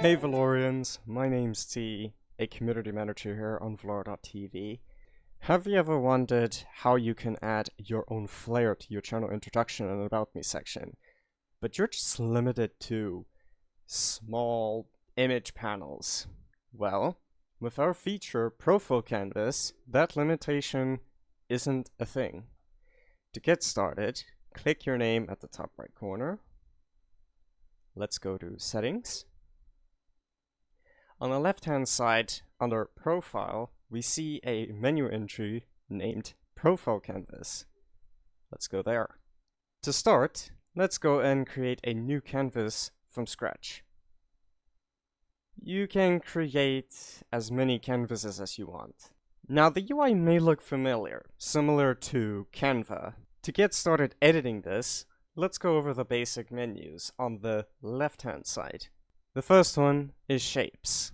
Hey Velorians, my name's T, a community manager here on Velora.tv. Have you ever wondered how you can add your own flair to your channel introduction and about me section, but you're just limited to small image panels? Well, with our feature Profile Canvas, that limitation isn't a thing. To get started, click your name at the top right corner. Let's go to Settings. On the left-hand side, under Profile, we see a menu entry named Profile Canvas. Let's go there. To start, let's go and create a new canvas from scratch. You can create as many canvases as you want. Now, the UI may look familiar, similar to Canva. To get started editing this, let's go over the basic menus on the left-hand side. The first one is shapes.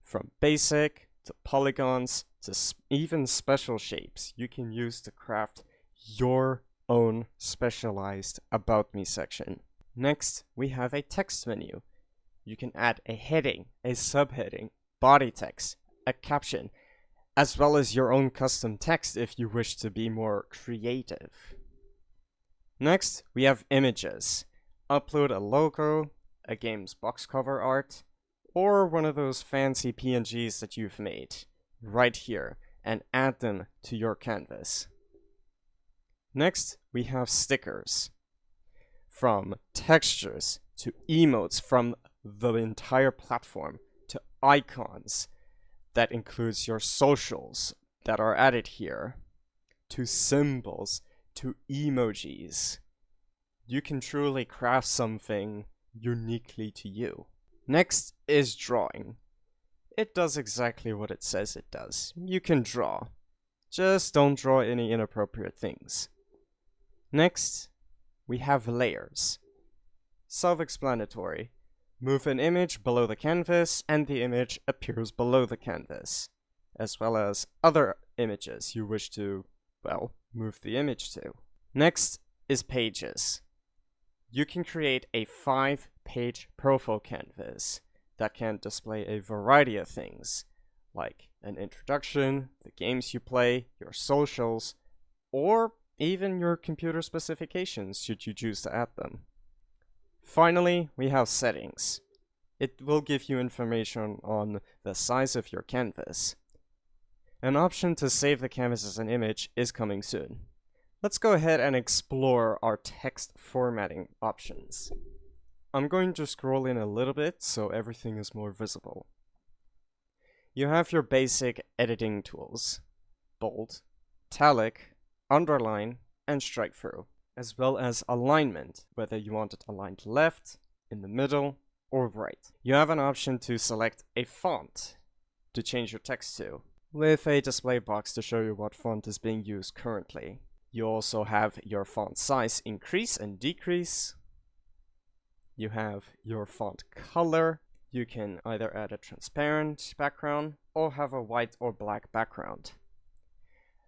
From basic to polygons to even special shapes, you can use to craft your own specialized About Me section. Next, we have a text menu. You can add a heading, a subheading, body text, a caption, as well as your own custom text if you wish to be more creative. Next, we have images. Upload a logo, a game's box cover art, or one of those fancy PNGs that you've made right here and add them to your canvas. Next, we have stickers. From textures to emotes from the entire platform to icons that includes your socials that are added here to symbols to emojis. You can truly craft something uniquely to you. Next is drawing. It does exactly what it says it does. You can draw. Just don't draw any inappropriate things. Next, we have layers. Self-explanatory. Move an image below the canvas and the image appears below the canvas, as well as other images you wish to, well, move the image to. Next is pages. You can create a 5-page profile canvas that can display a variety of things, like an introduction, the games you play, your socials, or even your computer specifications should you choose to add them. Finally, we have settings. It will give you information on the size of your canvas. An option to save the canvas as an image is coming soon. Let's go ahead and explore our text formatting options. I'm going to scroll in a little bit so everything is more visible. You have your basic editing tools: bold, italic, underline, and strike through, as well as alignment, whether you want it aligned left, in the middle, or right. You have an option to select a font to change your text to, with a display box to show you what font is being used currently. You also have your font size increase and decrease. You have your font color. You can either add a transparent background or have a white or black background.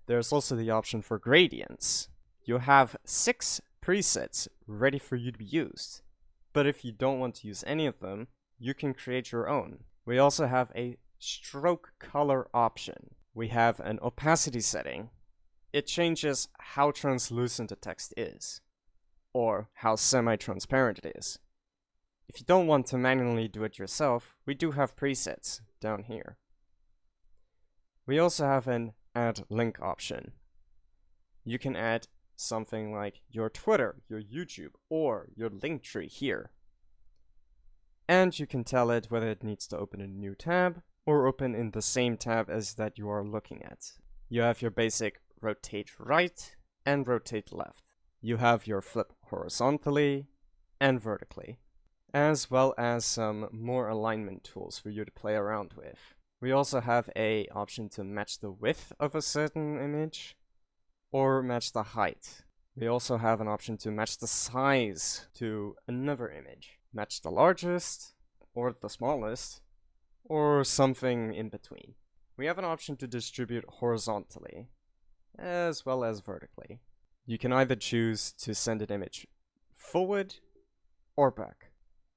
There's also the option for gradients. You have 6 presets ready for you to be used, but if you don't want to use any of them, you can create your own. We also have a stroke color option. We have an opacity setting. It changes how translucent the text is, or how semi-transparent it is. If you don't want to manually do it yourself, we do have presets down here. We also have an add link option. You can add something like your Twitter, your YouTube, or your link tree here. And you can tell it whether it needs to open a new tab or open in the same tab as that you are looking at. You have your basic rotate right and rotate left. You have your flip horizontally and vertically, as well as some more alignment tools for you to play around with. We also have an option to match the width of a certain image or match the height. We also have an option to match the size to another image. Match the largest or the smallest or something in between. We have an option to distribute horizontally as well as vertically. You can either choose to send an image forward or back.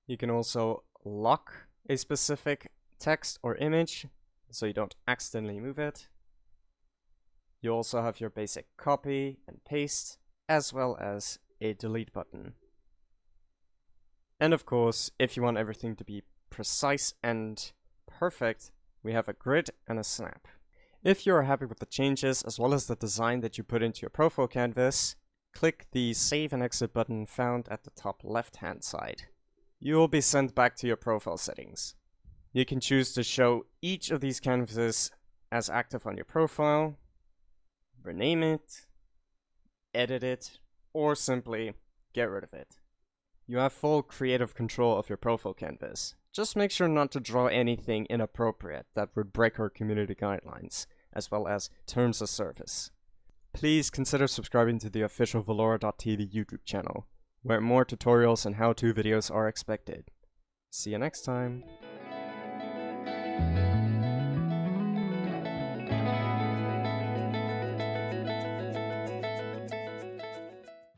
You can also lock a specific text or image so you don't accidentally move it. You also have your basic copy and paste, as well as a delete button. And of course, if you want everything to be precise and perfect, we have a grid and a snap. If you are happy with the changes as well as the design that you put into your profile canvas, click the Save and Exit button found at the top left-hand side. You will be sent back to your profile settings. You can choose to show each of these canvases as active on your profile, rename it, edit it, or simply get rid of it. You have full creative control of your profile canvas. Just make sure not to draw anything inappropriate that would break our community guidelines, as well as terms of service. Please consider subscribing to the official Velora.tv YouTube channel, where more tutorials and how-to videos are expected. See you next time!